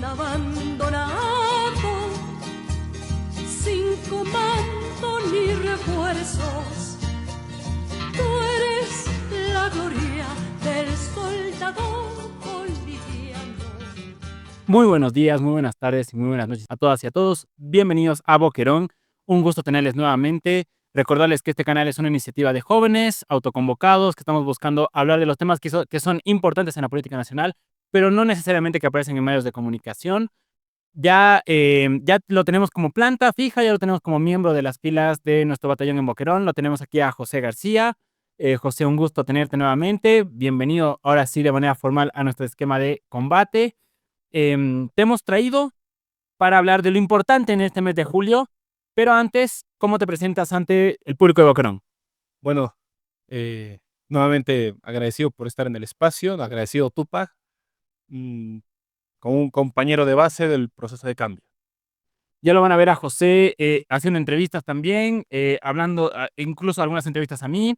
un abandonado, sin comando ni refuerzos. Tú eres la gloria del soldado boliviano. Muy buenos días, muy buenas tardes y muy buenas noches a todas y a todos. Bienvenidos a Boquerón. Un gusto tenerles nuevamente. Recordarles que este canal es una iniciativa de jóvenes autoconvocados que estamos buscando hablar de los temas que son importantes en la política nacional, pero no necesariamente que aparecen en medios de comunicación. Ya lo tenemos como planta fija, ya lo tenemos como miembro de las filas de nuestro batallón en Boquerón. Lo tenemos aquí a José García. José, un gusto tenerte nuevamente. Bienvenido ahora sí de manera formal a nuestro esquema de combate. Te hemos traído para hablar de lo importante en este mes de julio, pero antes, ¿cómo te presentas ante el público de Boquerón? Bueno, eh, nuevamente agradecido por estar en el espacio, agradecido Tupac, mm, como un compañero de base del proceso de cambio. Ya lo van a ver a José haciendo entrevistas también, hablando, incluso algunas entrevistas a mí,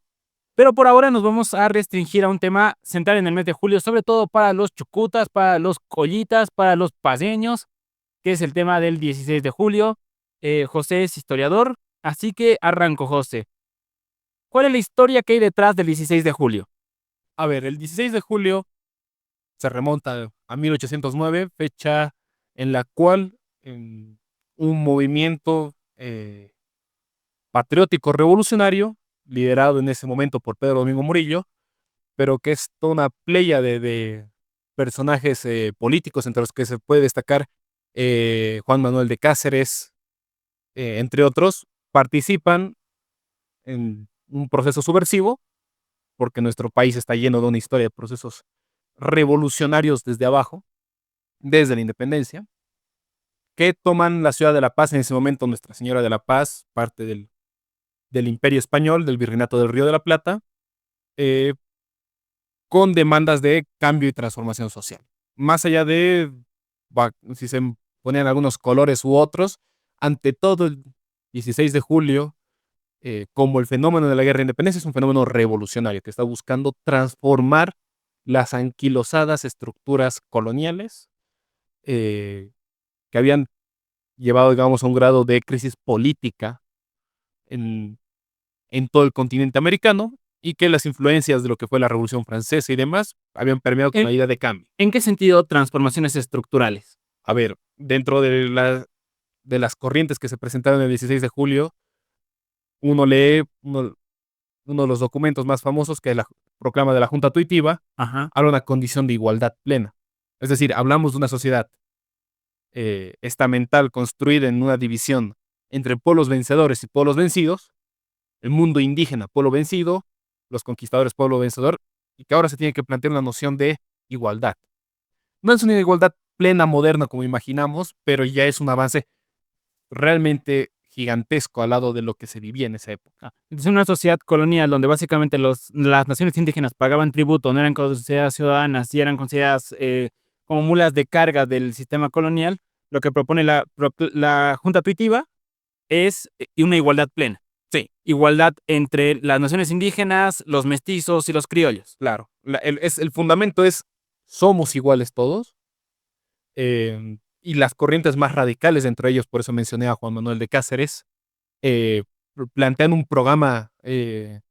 pero por ahora nos vamos a restringir a un tema central en el mes de julio, sobre todo para los chucutas, para los collitas, para los paseños, que es el tema del 16 de julio. José es historiador, así que arranco, José. ¿Cuál es la historia que hay detrás del 16 de julio? A ver, el 16 de julio se remonta a 1809, fecha en la cual un movimiento patriótico revolucionario, liderado en ese momento por Pedro Domingo Murillo, pero que es toda una playa de personajes políticos entre los que se puede destacar Juan Manuel de Cáceres, entre otros, participan en un proceso subversivo, porque nuestro país está lleno de una historia de procesos revolucionarios desde abajo, desde la independencia, que toman la ciudad de La Paz en ese momento, Nuestra Señora de la Paz, parte del Imperio Español, del Virreinato del Río de la Plata, eh, con demandas de cambio y transformación social. Más allá de si se ponían algunos colores u otros, ante todo el 16 de julio, como el fenómeno de la guerra de independencia es un fenómeno revolucionario que está buscando transformar las anquilosadas estructuras coloniales que habían llevado, digamos, a un grado de crisis política en, en todo el continente americano y que las influencias de lo que fue la Revolución Francesa y demás habían permeado con ¿En, la idea de cambio. en qué sentido transformaciones estructurales? A ver, dentro de las corrientes que se presentaron el 16 de julio, uno lee uno de los documentos más famosos, que es la proclama de la Junta Tuitiva, Ajá. habla de una condición de igualdad plena. Es decir, hablamos de una sociedad estamental construida en una división entre pueblos vencedores y pueblos vencidos, el mundo indígena, pueblo vencido, los conquistadores, pueblo vencedor, y que ahora se tiene que plantear una noción de igualdad. No es una igualdad plena moderna como imaginamos, pero ya es un avance realmente gigantesco al lado de lo que se vivía en esa época. Es una sociedad colonial donde básicamente las naciones indígenas pagaban tributo, no eran consideradas ciudadanas y eran consideradas como mulas de carga del sistema colonial. Lo que propone la Junta Tuitiva es una igualdad plena. Sí, Igualdad entre las naciones indígenas, los mestizos y los criollos. claro. El fundamento es somos iguales todos. Y las corrientes más radicales entre ellos, por eso mencioné a Juan Manuel de Cáceres, eh, plantean un programa de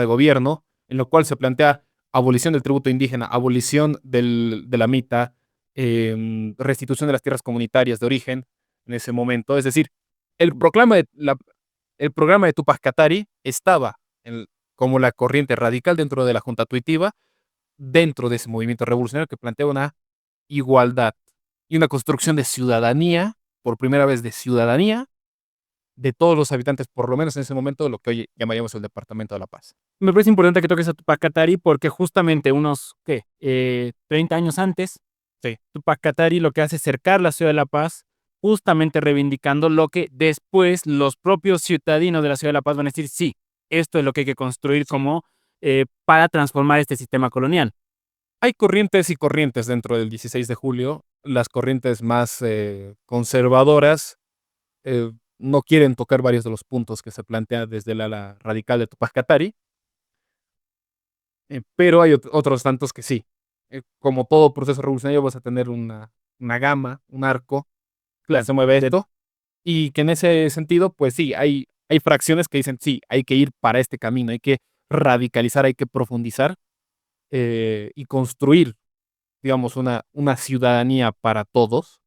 gobierno en lo cual se plantea abolición del tributo indígena, abolición de la mita, restitución de las tierras comunitarias de origen en ese momento. Es decir, el, proclama de el programa de Tupac Katari estaba como la corriente radical dentro de la Junta Tuitiva, dentro de ese movimiento revolucionario que plantea una igualdad y una construcción de ciudadanía, por primera vez de ciudadanía, de todos los habitantes, por lo menos en ese momento, de lo que hoy llamaríamos el Departamento de La Paz. Me parece importante que toques a Tupac Katari porque justamente unos, ¿qué? 30 años antes, Sí, Tupac Katari lo que hace es cercar la ciudad de La Paz, justamente reivindicando lo que después los propios ciudadanos de la ciudad de La Paz van a decir, sí, esto es lo que hay que construir sí. como para transformar este sistema colonial. Hay corrientes y corrientes dentro del 16 de julio. Las corrientes más conservadoras eh, no quieren tocar varios de los puntos que se plantea desde el ala radical de Tupac Katari, pero hay otros tantos que sí. Como todo proceso revolucionario vas a tener una gama, un arco, Claro. se mueve esto, y que en ese sentido, pues sí, hay fracciones que dicen, sí, hay que ir para este camino, hay que radicalizar, hay que profundizar y construir, digamos, una ciudadanía para todos.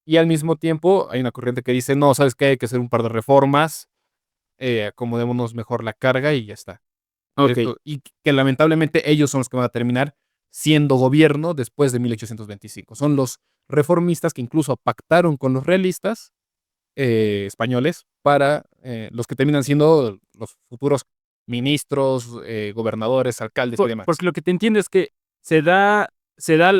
Y al mismo tiempo hay una corriente que dice, no, ¿sabes qué? Hay que hacer un par de reformas, acomodémonos mejor la carga y ya está. Ok. Esto, y que lamentablemente ellos son los que van a terminar siendo gobierno después de 1825. Son los reformistas que incluso pactaron con los realistas españoles para los que terminan siendo los futuros ministros, gobernadores, alcaldes y demás. Porque lo que te entiendo es que se da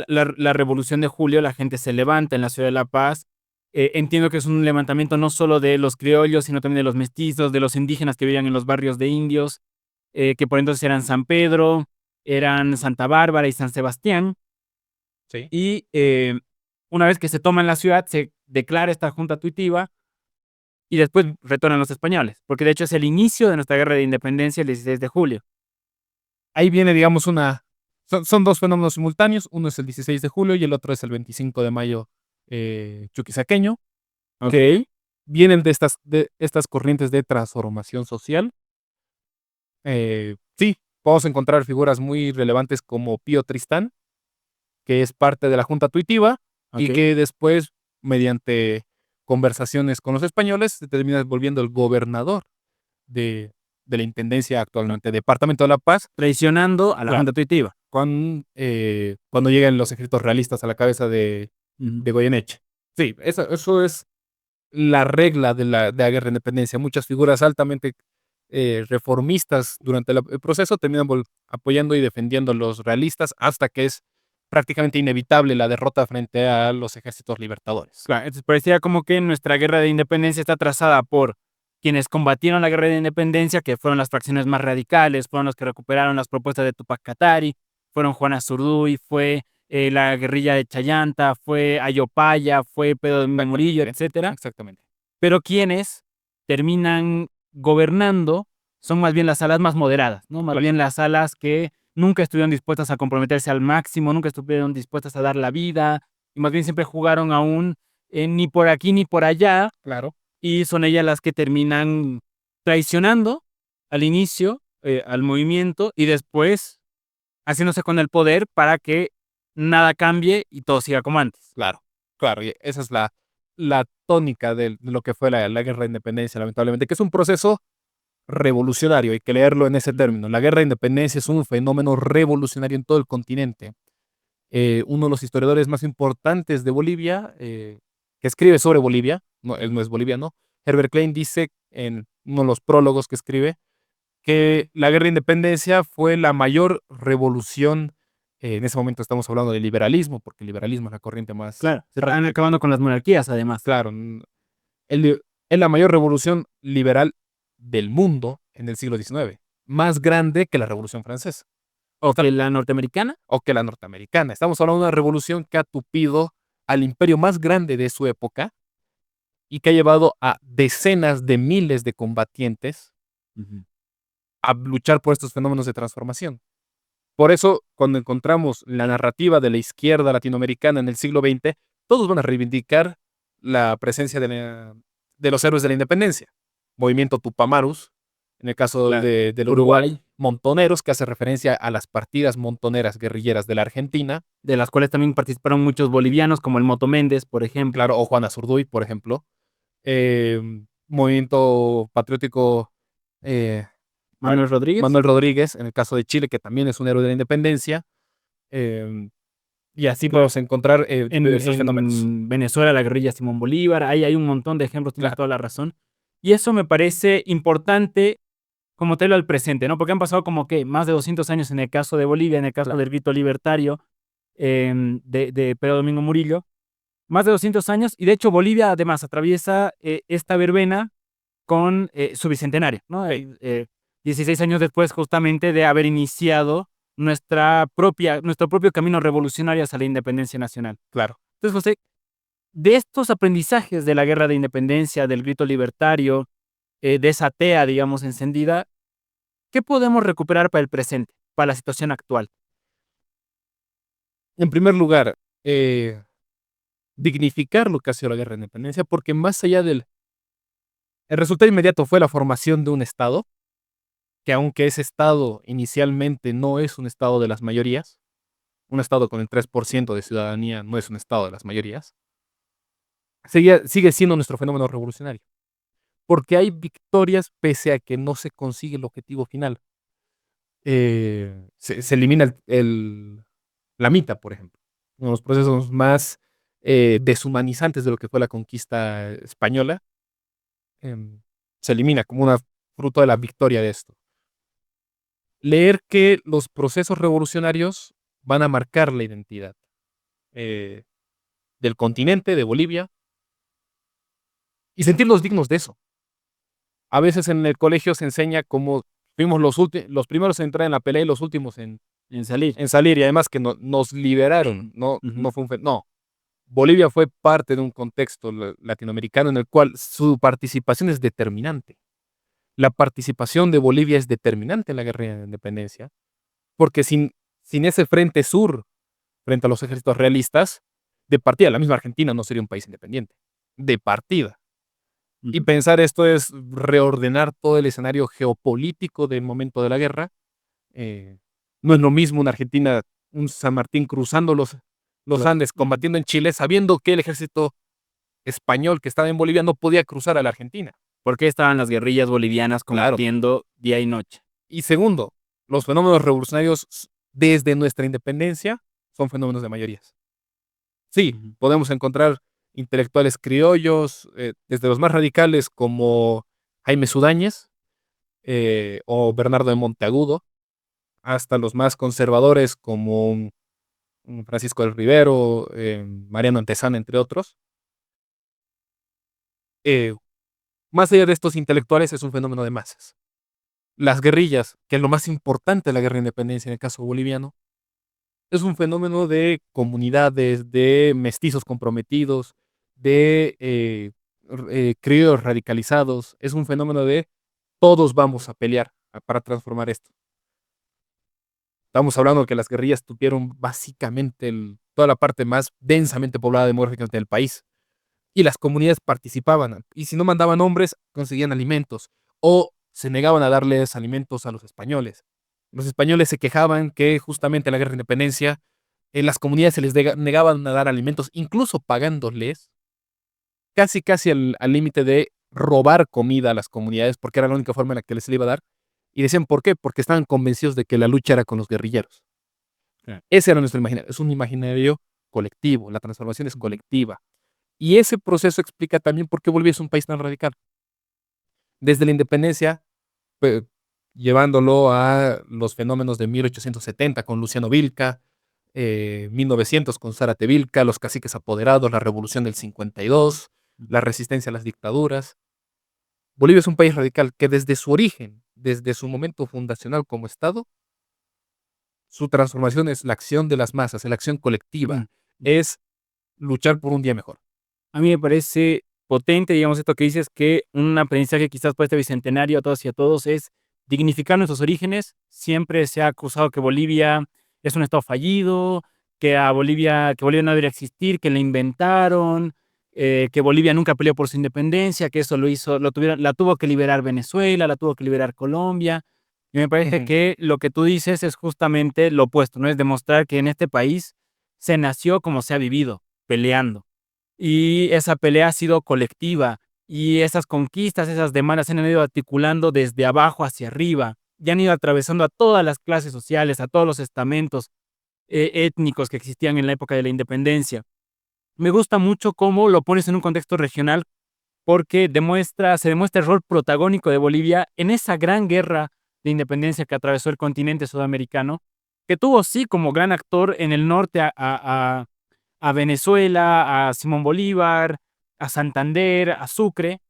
la Revolución de Julio, la gente se levanta en la ciudad de La Paz. Entiendo que es un levantamiento no solo de los criollos, sino también de los mestizos, de los indígenas que vivían en los barrios de indios, que por entonces eran San Pedro, eran Santa Bárbara y San Sebastián. Sí. Y una vez que se toma en la ciudad, se declara esta junta tuitiva y después retornan los españoles, porque de hecho es el inicio de nuestra guerra de independencia el 16 de julio. Ahí viene, digamos, son dos fenómenos simultáneos. Uno es el 16 de julio y el otro es el 25 de mayo chuquisaqueño, Ok. que vienen de estas corrientes de transformación social. Sí, podemos encontrar figuras muy relevantes como Pío Tristán, que es parte de la Junta Tuitiva y Ok. que después, mediante conversaciones con los españoles, se termina volviendo el gobernador de, de la Intendencia actualmente, Departamento de La Paz, Traicionando a la Claro. junta tuitiva. cuando llegan los ejércitos realistas a la cabeza de Ujú. Goyeneche. Sí, eso es la regla de la guerra de independencia. Muchas figuras altamente reformistas durante el proceso terminan apoyando y defendiendo a los realistas hasta que es prácticamente inevitable la derrota frente a los ejércitos libertadores. Claro, entonces parecía como que nuestra guerra de independencia está trazada por quienes combatieron la guerra de independencia, que fueron las fracciones más radicales, fueron los que recuperaron las propuestas de Tupac Katari, fueron Juana Zurduy, fue la guerrilla de Chayanta, fue Ayopaya, fue Pedro de Murillo, etcétera. Exactamente. Pero quienes terminan gobernando son más bien las alas más moderadas, ¿no? Más Claro. bien las alas que nunca estuvieron dispuestas a comprometerse al máximo, nunca estuvieron dispuestas a dar la vida, y más bien siempre jugaron aún ni por aquí ni por allá, Claro. y son ellas las que terminan traicionando al inicio al movimiento y después haciéndose con el poder para que nada cambie y todo siga como antes. Claro, claro, y esa es la tónica de lo que fue la guerra de independencia, lamentablemente, que es un proceso revolucionario, hay que leerlo en ese término. La guerra de independencia es un fenómeno revolucionario en todo el continente. Uno de los historiadores más importantes de Bolivia, que escribe sobre Bolivia, no, él no es boliviano, Herbert Klein dice en uno de los prólogos que escribe que la guerra de independencia fue la mayor revolución. En ese momento estamos hablando de liberalismo, porque el liberalismo es la corriente más, Claro, se están acabando con las monarquías además. claro, es la mayor revolución liberal del mundo en el siglo XIX, más grande que la Revolución Francesa ¿O que la norteamericana? o que la norteamericana. Estamos hablando de una revolución que ha tupido al imperio más grande de su época y que ha llevado a decenas de miles de combatientes a luchar por estos fenómenos de transformación. Por eso, cuando encontramos la narrativa de la izquierda latinoamericana en el siglo XX, todos van a reivindicar la presencia de los héroes de la independencia. Movimiento Tupamaros, en el caso Claro. del Uruguay, Montoneros, que hace referencia a las partidas montoneras guerrilleras de la Argentina, De las cuales también participaron muchos bolivianos, como el Moto Méndez, por ejemplo. claro, o Juana Zurduy, por ejemplo. Movimiento patriótico Manuel Rodríguez. Manuel Rodríguez, en el caso de Chile, que también es un héroe de la independencia. Y así Claro. podemos encontrar diversos fenómenos. En Venezuela, la guerrilla Simón Bolívar. Ahí hay un montón de ejemplos, tienes Claro. toda la razón. Y eso me parece importante como traerlo al presente, ¿no? Porque han pasado como que más de 200 años en el caso de Bolivia, en el caso del grito libertario de Pedro Domingo Murillo. Más de 200 años. Y de hecho Bolivia además atraviesa esta verbena con su bicentenario, ¿no? 16 años después justamente de haber iniciado nuestro propio camino revolucionario hacia la independencia nacional. Claro. Entonces, José, de estos aprendizajes de la guerra de independencia, del grito libertario, de esa tea, digamos, encendida, ¿qué podemos recuperar para el presente, para la situación actual? En primer lugar, dignificar lo que ha sido la guerra de independencia, porque más allá el resultado inmediato fue la formación de un Estado, que aunque ese Estado inicialmente no es un Estado de las mayorías, un Estado con el 3% de ciudadanía no es un Estado de las mayorías, sigue siendo nuestro fenómeno revolucionario, porque hay victorias pese a que no se consigue el objetivo final. Se elimina la mitad, por ejemplo, uno de los procesos más deshumanizantes de lo que fue la conquista española, se elimina como una fruto de la victoria de esto. Leer que los procesos revolucionarios van a marcar la identidad eh, del continente, de Bolivia, y sentirnos dignos de eso. A veces en el colegio se enseña cómo fuimos los primeros en entrar en la pelea y los últimos En salir. en salir, y además que nos liberaron, no fue no. Bolivia fue parte de un contexto latinoamericano en el cual su participación es determinante. La participación de Bolivia es determinante en la guerra de independencia, porque sin ese frente sur frente a los ejércitos realistas, de partida, la misma Argentina no sería un país independiente. De partida. Y pensar esto es reordenar todo el escenario geopolítico del momento de la guerra. No es lo mismo una Argentina, un San Martín cruzando los Andes, combatiendo en Chile, sabiendo que el ejército español que estaba en Bolivia no podía cruzar a la Argentina. Porque estaban las guerrillas bolivianas combatiendo día y noche. Y segundo, los fenómenos revolucionarios desde nuestra independencia son fenómenos de mayorías. Sí, podemos encontrar intelectuales criollos, desde los más radicales como Jaime Sudáñez o Bernardo de Monteagudo, hasta los más conservadores como Francisco del Rivero, Mariano Antezana, entre otros. Más allá de estos intelectuales, es un fenómeno de masas. Las guerrillas, que es lo más importante de la guerra de independencia en el caso boliviano, es un fenómeno de comunidades, de mestizos comprometidos, de criollos radicalizados. Es un fenómeno de todos vamos a pelear para transformar esto. Estamos hablando de que las guerrillas tuvieron básicamente toda la parte más densamente poblada demográficamente del país. Y las comunidades participaban. Y si no mandaban hombres, conseguían alimentos. O se negaban a darles alimentos a los españoles. Los españoles se quejaban que justamente en la guerra de independencia en las comunidades se les negaban a dar alimentos, incluso pagándoles, casi al límite de robar comida a las comunidades, porque era la única forma en la que les iba a dar. Y decían, ¿por qué? Porque estaban convencidos de que la lucha era con los guerrilleros. Ese era nuestro imaginario. Es un imaginario colectivo. La transformación es colectiva. Y ese proceso explica también por qué Bolivia es un país tan radical. Desde la independencia, llevándolo a los fenómenos de 1870 con Luciano Vilca, 1900 con Zárate Vilca, los caciques apoderados, la revolución del 52, la resistencia a las dictaduras. Bolivia es un país radical que desde su origen, desde su momento fundacional como Estado, su transformación es la acción de las masas, la acción colectiva, es luchar por un día mejor. A mí me parece potente, digamos, esto que dices, que un aprendizaje quizás para este bicentenario a todas y a todos es dignificar nuestros orígenes. Siempre se ha acusado que Bolivia es un estado fallido, que Bolivia no debería existir, que la inventaron, que Bolivia nunca peleó por su independencia, que eso la tuvo que liberar Venezuela, la tuvo que liberar Colombia. Y me parece que lo que tú dices es justamente lo opuesto, ¿no? Es demostrar que en este país se nació como se ha vivido, peleando. Y esa pelea ha sido colectiva y esas conquistas, esas demandas se han ido articulando desde abajo hacia arriba y han ido atravesando a todas las clases sociales, a todos los estamentos étnicos que existían en la época de la independencia. Me gusta mucho cómo lo pones en un contexto regional porque se demuestra el rol protagónico de Bolivia en esa gran guerra de independencia que atravesó el continente sudamericano, que tuvo sí como gran actor en el norte a Venezuela, a Simón Bolívar, a Santander, a Sucre,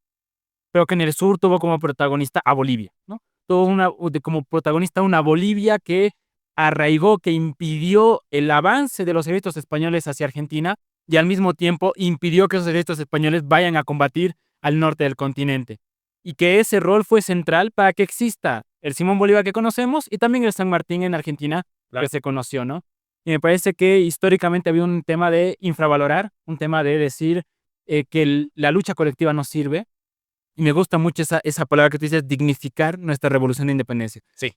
pero que en el sur tuvo como protagonista a Bolivia, ¿no? Como protagonista una Bolivia que arraigó, que impidió el avance de los ejércitos españoles hacia Argentina y al mismo tiempo impidió que esos ejércitos españoles vayan a combatir al norte del continente. Y que ese rol fue central para que exista el Simón Bolívar que conocemos y también el San Martín en Argentina que se conoció, ¿no? Y me parece que históricamente había un tema de infravalorar, un tema de decir que la lucha colectiva no sirve. Y me gusta mucho esa palabra que tú dices, dignificar nuestra revolución de independencia. Sí.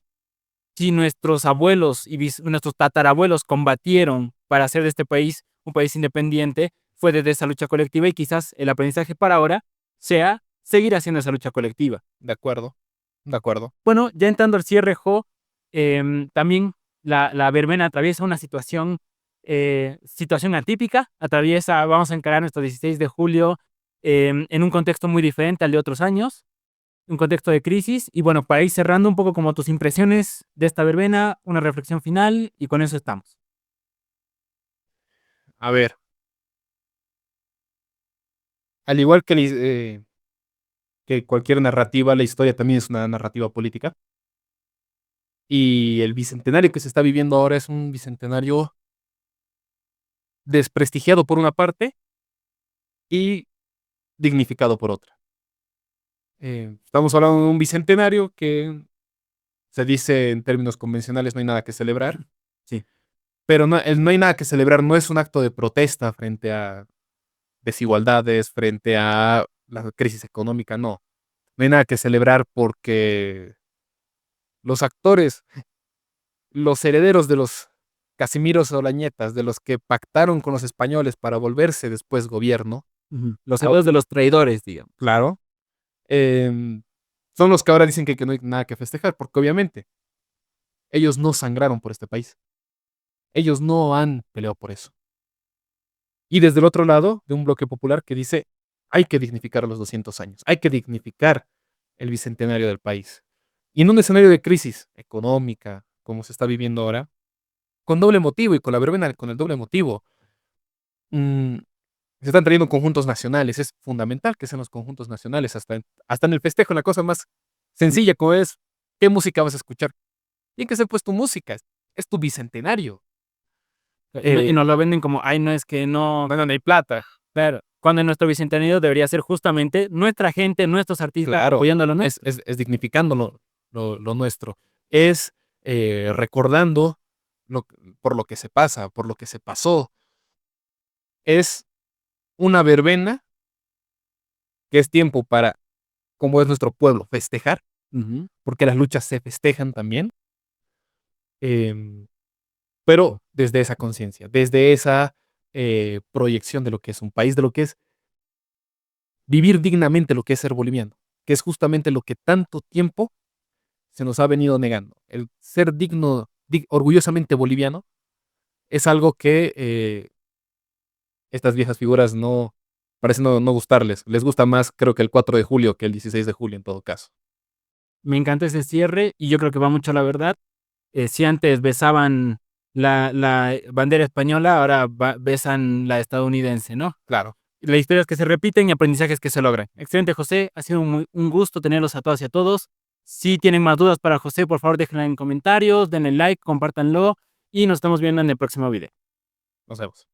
Si nuestros abuelos y nuestros tatarabuelos combatieron para hacer de este país un país independiente, fue desde esa lucha colectiva y quizás el aprendizaje para ahora sea seguir haciendo esa lucha colectiva. De acuerdo. De acuerdo. Bueno, ya entrando al cierre, Jo, también la verbena atraviesa una situación atípica, vamos a encarar nuestro 16 de julio en un contexto muy diferente al de otros años, un contexto de crisis. Y bueno, para ir cerrando un poco como tus impresiones de esta verbena, una reflexión final y con eso estamos. A ver. Al igual que cualquier narrativa, la historia también es una narrativa política. Y el bicentenario que se está viviendo ahora es un bicentenario desprestigiado por una parte y dignificado por otra. Estamos hablando de un bicentenario que se dice en términos convencionales no hay nada que celebrar. Sí. Pero no, el no hay nada que celebrar no es un acto de protesta frente a desigualdades, frente a la crisis económica, no. No hay nada que celebrar porque los actores, los herederos de los Casimiros Olañetas, de los que pactaron con los españoles para volverse después gobierno, Los abuelos de los traidores, digamos. claro, son los que ahora dicen que no hay nada que festejar, porque obviamente ellos no sangraron por este país. Ellos no han peleado por eso. Y desde el otro lado, de un bloque popular que dice, hay que dignificar los 200 años, hay que dignificar el bicentenario del país. Y en un escenario de crisis económica, como se está viviendo ahora, con doble motivo y con la verbena con el doble motivo, mm, se están trayendo conjuntos nacionales. Es fundamental que sean los conjuntos nacionales, hasta en el festejo, la cosa más sencilla como es, ¿qué música vas a escuchar? Tiene que ser pues tu música, es tu bicentenario. Y nos lo venden como, ay, no es que no hay plata. Claro, cuando en nuestro bicentenario debería ser justamente nuestra gente, nuestros artistas Claro, apoyándolo, ¿no? es dignificando lo nuestro. Es recordando por lo que se pasa, por lo que se pasó. Es una verbena que es tiempo para, como es nuestro pueblo, festejar, porque las luchas se festejan también, pero desde esa conciencia, desde esa proyección de lo que es un país, de lo que es vivir dignamente, lo que es ser boliviano, que es justamente lo que tanto tiempo se nos ha venido negando. El ser digno, orgullosamente boliviano, es algo que estas viejas figuras parecen no gustarles. Les gusta más, creo que el 4 de julio que el 16 de julio en todo caso. Me encanta ese cierre y yo creo que va mucho a la verdad. Si antes besaban la bandera española, ahora besan la estadounidense, ¿no? Claro. Las historias que se repiten y aprendizajes que se logran. Excelente, José. Ha sido un gusto tenerlos a todas y a todos. Si tienen más dudas para José, por favor déjenla en comentarios, denle like, compártanlo y nos estamos viendo en el próximo video. Nos vemos.